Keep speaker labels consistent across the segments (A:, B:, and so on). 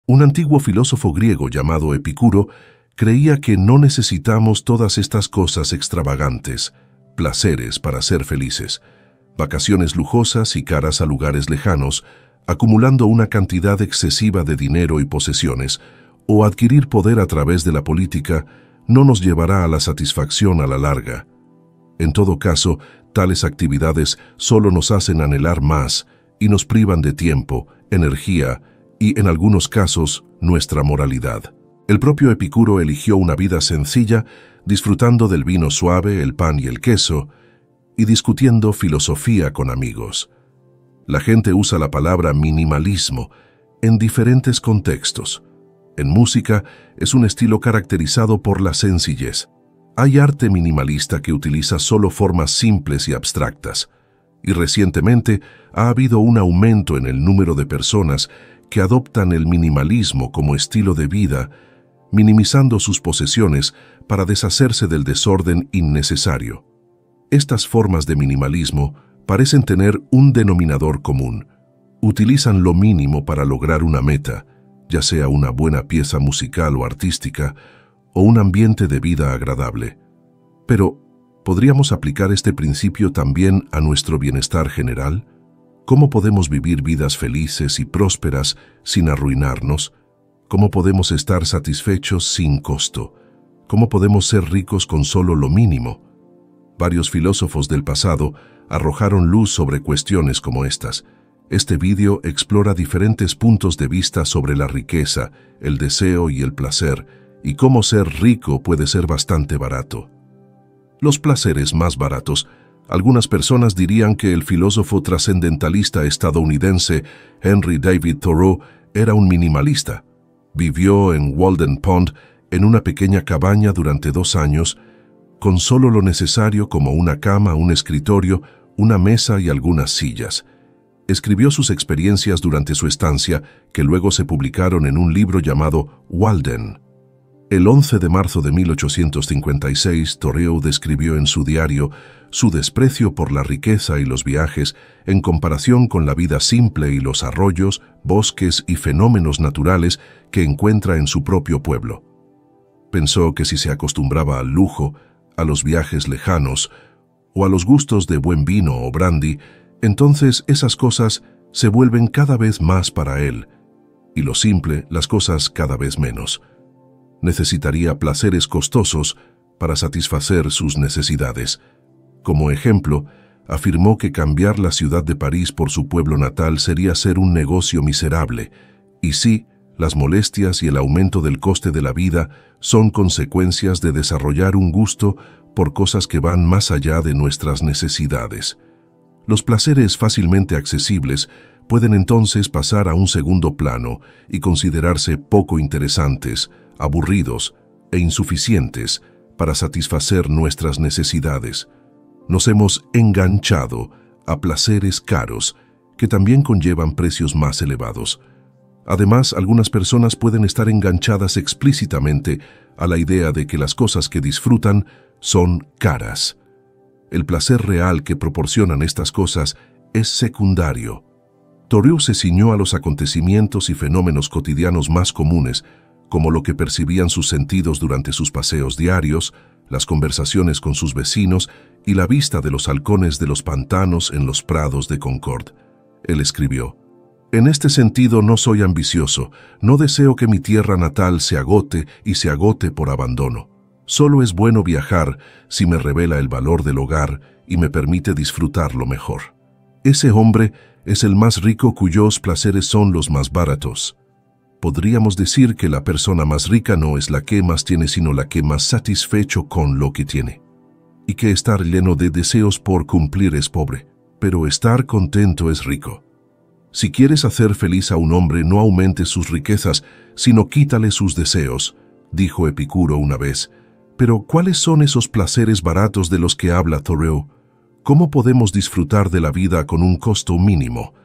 A: Un antiguo filósofo griego llamado Epicuro creía que no necesitamos todas estas cosas extravagantes, placeres para ser felices, vacaciones lujosas y caras a lugares lejanos, acumulando una cantidad excesiva de dinero y posesiones, o adquirir poder a través de la política, no nos llevará a la satisfacción a la larga. En todo caso, tales actividades solo nos hacen anhelar más y nos privan de tiempo, energía y, en algunos casos, nuestra moralidad. El propio Epicuro eligió una vida sencilla, disfrutando del vino suave, el pan y el queso, y discutiendo filosofía con amigos. La gente usa la palabra minimalismo en diferentes contextos. En música es un estilo caracterizado por la sencillez. Hay arte minimalista que utiliza solo formas simples y abstractas, y recientemente ha habido un aumento en el número de personas que adoptan el minimalismo como estilo de vida, minimizando sus posesiones para deshacerse del desorden innecesario. Estas formas de minimalismo parecen tener un denominador común. Utilizan lo mínimo para lograr una meta, ya sea una buena pieza musical o artística, o un ambiente de vida agradable. Pero, ¿podríamos aplicar este principio también a nuestro bienestar general? ¿Cómo podemos vivir vidas felices y prósperas sin arruinarnos? ¿Cómo podemos estar satisfechos sin costo? ¿Cómo podemos ser ricos con solo lo mínimo? Varios filósofos del pasado arrojaron luz sobre cuestiones como estas. Este vídeo explora diferentes puntos de vista sobre la riqueza, el deseo y el placer, y cómo ser rico puede ser bastante barato. Los placeres más baratos. Algunas personas dirían que el filósofo trascendentalista estadounidense Henry David Thoreau era un minimalista. Vivió en Walden Pond, en una pequeña cabaña durante 2 años, con solo lo necesario como una cama, un escritorio, una mesa y algunas sillas. Escribió sus experiencias durante su estancia, que luego se publicaron en un libro llamado Walden. El 11 de marzo de 1856, Thoreau describió en su diario su desprecio por la riqueza y los viajes en comparación con la vida simple y los arroyos, bosques y fenómenos naturales que encuentra en su propio pueblo. Pensó que si se acostumbraba al lujo, a los viajes lejanos o a los gustos de buen vino o brandy, entonces esas cosas se vuelven cada vez más para él, y lo simple, las cosas cada vez menos. Necesitaría placeres costosos para satisfacer sus necesidades. Como ejemplo, afirmó que cambiar la ciudad de París por su pueblo natal sería ser un negocio miserable, y sí, las molestias y el aumento del coste de la vida son consecuencias de desarrollar un gusto por cosas que van más allá de nuestras necesidades. Los placeres fácilmente accesibles pueden entonces pasar a un segundo plano y considerarse poco interesantes, aburridos e insuficientes para satisfacer nuestras necesidades. Nos hemos enganchado a placeres caros que también conllevan precios más elevados. Además, algunas personas pueden estar enganchadas explícitamente a la idea de que las cosas que disfrutan son caras. El placer real que proporcionan estas cosas es secundario. Thoreau se ciñó a los acontecimientos y fenómenos cotidianos más comunes, como lo que percibían sus sentidos durante sus paseos diarios, las conversaciones con sus vecinos y la vista de los halcones de los pantanos en los prados de Concord. Él escribió: «En este sentido no soy ambicioso, no deseo que mi tierra natal se agote y se agote por abandono. Solo es bueno viajar si me revela el valor del hogar y me permite disfrutarlo mejor. Ese hombre es el más rico cuyos placeres son los más baratos». Podríamos decir que la persona más rica no es la que más tiene, sino la que más satisfecho con lo que tiene. Y que estar lleno de deseos por cumplir es pobre, pero estar contento es rico. Si quieres hacer feliz a un hombre, no aumentes sus riquezas, sino quítale sus deseos, dijo Epicuro una vez. Pero, ¿cuáles son esos placeres baratos de los que habla Thoreau? ¿Cómo podemos disfrutar de la vida con un costo mínimo?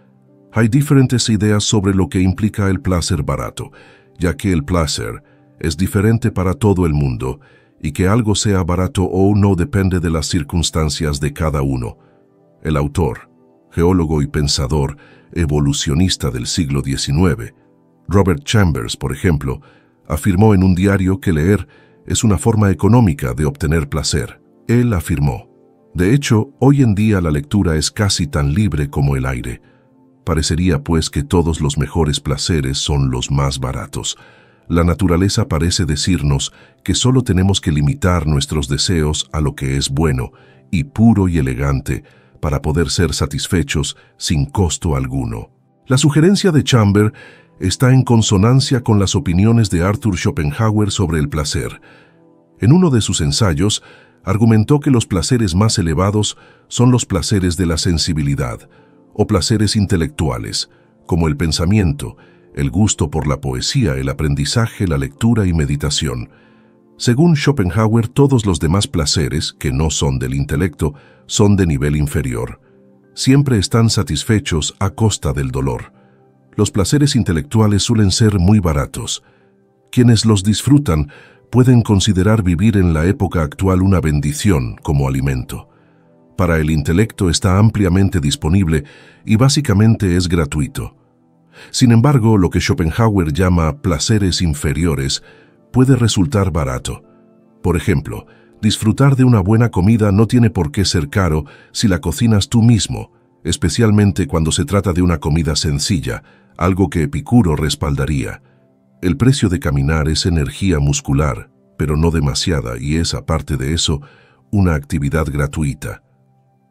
A: Hay diferentes ideas sobre lo que implica el placer barato, ya que el placer es diferente para todo el mundo, y que algo sea barato o no depende de las circunstancias de cada uno. El autor, geólogo y pensador evolucionista del siglo XIX, Robert Chambers, por ejemplo, afirmó en un diario que leer es una forma económica de obtener placer. Él afirmó: de hecho, hoy en día la lectura es casi tan libre como el aire. Parecería pues que todos los mejores placeres son los más baratos. La naturaleza parece decirnos que solo tenemos que limitar nuestros deseos a lo que es bueno y puro y elegante para poder ser satisfechos sin costo alguno. La sugerencia de Chambers está en consonancia con las opiniones de Arthur Schopenhauer sobre el placer. En uno de sus ensayos, argumentó que los placeres más elevados son los placeres de la sensibilidad, o placeres intelectuales, como el pensamiento, el gusto por la poesía, el aprendizaje, la lectura y meditación. Según Schopenhauer, todos los demás placeres, que no son del intelecto, son de nivel inferior. Siempre están satisfechos a costa del dolor. Los placeres intelectuales suelen ser muy baratos. Quienes los disfrutan pueden considerar vivir en la época actual una bendición como alimento. Para el intelecto está ampliamente disponible y básicamente es gratuito. Sin embargo, lo que Schopenhauer llama placeres inferiores puede resultar barato. Por ejemplo, disfrutar de una buena comida no tiene por qué ser caro si la cocinas tú mismo, especialmente cuando se trata de una comida sencilla, algo que Epicuro respaldaría. El precio de caminar es energía muscular, pero no demasiada, y es, aparte de eso, una actividad gratuita.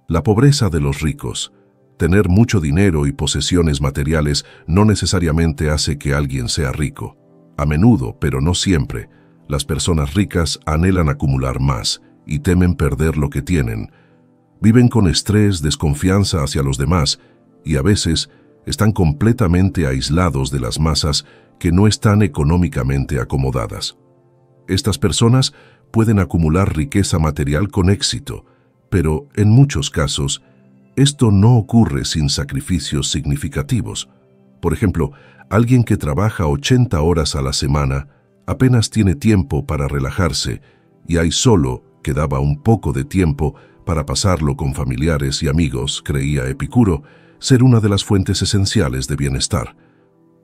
A: La pobreza de los ricos. Tener mucho dinero y posesiones materiales no necesariamente hace que alguien sea rico. A menudo, pero no siempre, las personas ricas anhelan acumular más y temen perder lo que tienen. Viven con estrés, desconfianza hacia los demás y a veces están completamente aislados de las masas que no están económicamente acomodadas. Estas personas pueden acumular riqueza material con éxito, pero en muchos casos, esto no ocurre sin sacrificios significativos. Por ejemplo, alguien que trabaja 80 horas a la semana apenas tiene tiempo para relajarse y ahí solo quedaba un poco de tiempo para pasarlo con familiares y amigos, creía Epicuro, ser una de las fuentes esenciales de bienestar.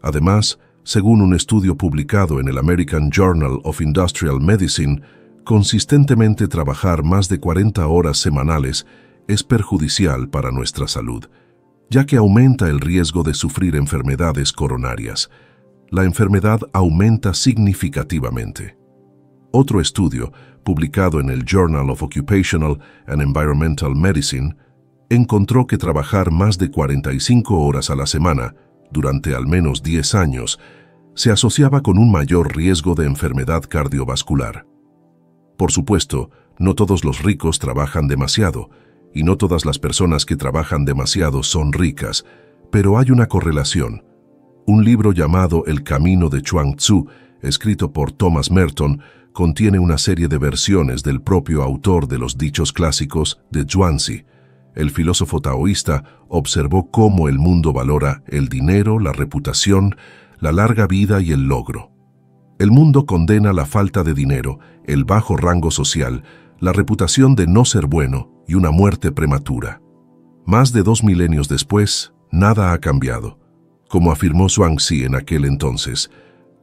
A: Además, según un estudio publicado en el American Journal of Industrial Medicine, consistentemente trabajar más de 40 horas semanales es perjudicial para nuestra salud, ya que aumenta el riesgo de sufrir enfermedades coronarias. La enfermedad aumenta significativamente. Otro estudio, publicado en el Journal of Occupational and Environmental Medicine, encontró que trabajar más de 45 horas a la semana, durante al menos 10 años, se asociaba con un mayor riesgo de enfermedad cardiovascular. Por supuesto, no todos los ricos trabajan demasiado, y no todas las personas que trabajan demasiado son ricas, pero hay una correlación. Un libro llamado El Camino de Chuang Tzu, escrito por Thomas Merton, contiene una serie de versiones del propio autor de los dichos clásicos de Zhuangzi. El filósofo taoísta observó cómo el mundo valora el dinero, la reputación, la larga vida y el logro. El mundo condena la falta de dinero, el bajo rango social, la reputación de no ser bueno y una muerte prematura. Más de 2 milenios después, nada ha cambiado. Como afirmó Zhuangzi en aquel entonces,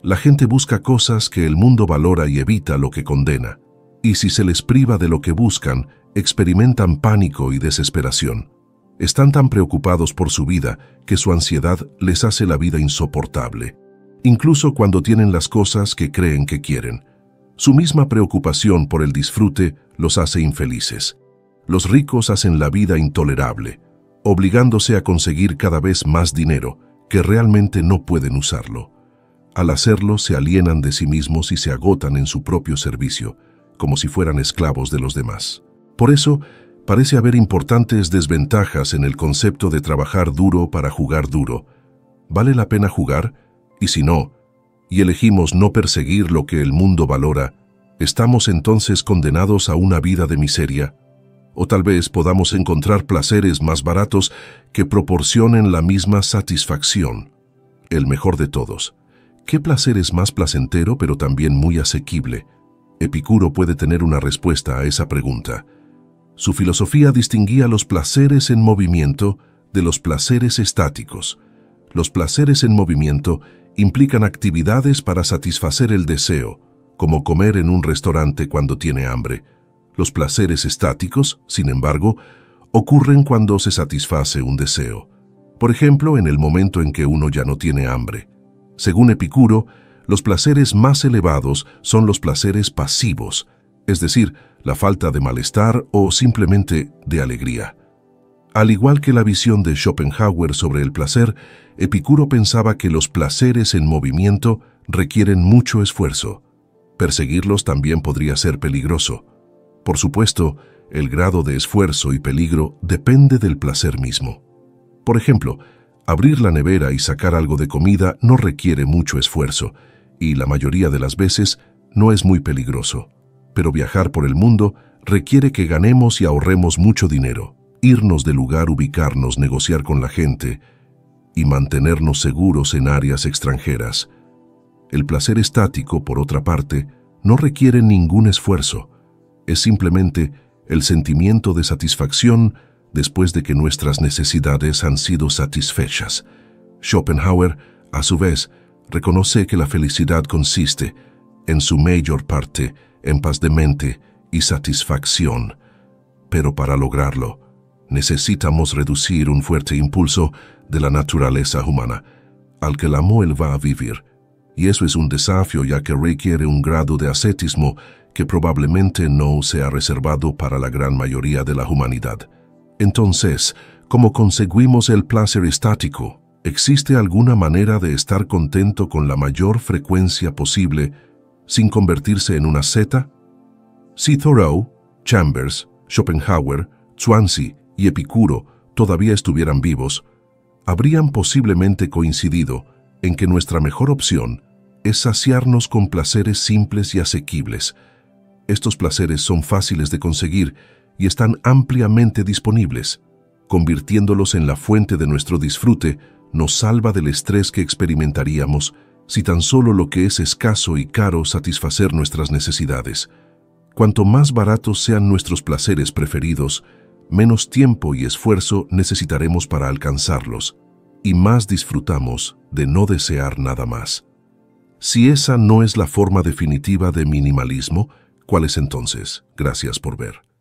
A: la gente busca cosas que el mundo valora y evita lo que condena, y si se les priva de lo que buscan, experimentan pánico y desesperación. Están tan preocupados por su vida que su ansiedad les hace la vida insoportable, incluso cuando tienen las cosas que creen que quieren. Su misma preocupación por el disfrute los hace infelices. Los ricos hacen la vida intolerable, obligándose a conseguir cada vez más dinero, que realmente no pueden usarlo. Al hacerlo, se alienan de sí mismos y se agotan en su propio servicio, como si fueran esclavos de los demás. Por eso, parece haber importantes desventajas en el concepto de trabajar duro para jugar duro. ¿Vale la pena jugar? Y si no, y elegimos no perseguir lo que el mundo valora, ¿estamos entonces condenados a una vida de miseria? O tal vez podamos encontrar placeres más baratos que proporcionen la misma satisfacción. El mejor de todos. ¿Qué placer es más placentero pero también muy asequible? Epicuro puede tener una respuesta a esa pregunta. Su filosofía distinguía los placeres en movimiento de los placeres estáticos. Los placeres en movimiento implican actividades para satisfacer el deseo, como comer en un restaurante cuando tiene hambre. Los placeres estáticos, sin embargo, ocurren cuando se satisface un deseo. Por ejemplo, en el momento en que uno ya no tiene hambre. Según Epicuro, los placeres más elevados son los placeres pasivos, es decir, la falta de malestar o simplemente de alegría. Al igual que la visión de Schopenhauer sobre el placer, Epicuro pensaba que los placeres en movimiento requieren mucho esfuerzo. Perseguirlos también podría ser peligroso. Por supuesto, el grado de esfuerzo y peligro depende del placer mismo. Por ejemplo, abrir la nevera y sacar algo de comida no requiere mucho esfuerzo, y la mayoría de las veces no es muy peligroso. Pero viajar por el mundo requiere que ganemos y ahorremos mucho dinero, irnos del lugar, ubicarnos, negociar con la gente y mantenernos seguros en áreas extranjeras. El placer estático, por otra parte, no requiere ningún esfuerzo. Es simplemente el sentimiento de satisfacción después de que nuestras necesidades han sido satisfechas. Schopenhauer, a su vez, reconoce que la felicidad consiste, en su mayor parte, en paz de mente y satisfacción. Pero para lograrlo, necesitamos reducir un fuerte impulso de la naturaleza humana, al que el amor va a vivir. Y eso es un desafío, ya que requiere un grado de ascetismo que probablemente no sea reservado para la gran mayoría de la humanidad. Entonces, ¿cómo conseguimos el placer estático? ¿Existe alguna manera de estar contento con la mayor frecuencia posible sin convertirse en una seta? Si Thoreau, Chambers, Schopenhauer, Zhuangzi y Epicuro todavía estuvieran vivos, habrían posiblemente coincidido en que nuestra mejor opción es saciarnos con placeres simples y asequibles. Estos placeres son fáciles de conseguir y están ampliamente disponibles. Convirtiéndolos en la fuente de nuestro disfrute nos salva del estrés que experimentaríamos si tan solo lo que es escaso y caro satisfacer nuestras necesidades. Cuanto más baratos sean nuestros placeres preferidos, menos tiempo y esfuerzo necesitaremos para alcanzarlos, y más disfrutamos de no desear nada más. Si esa no es la forma definitiva de minimalismo, ¿cuál es entonces? Gracias por ver.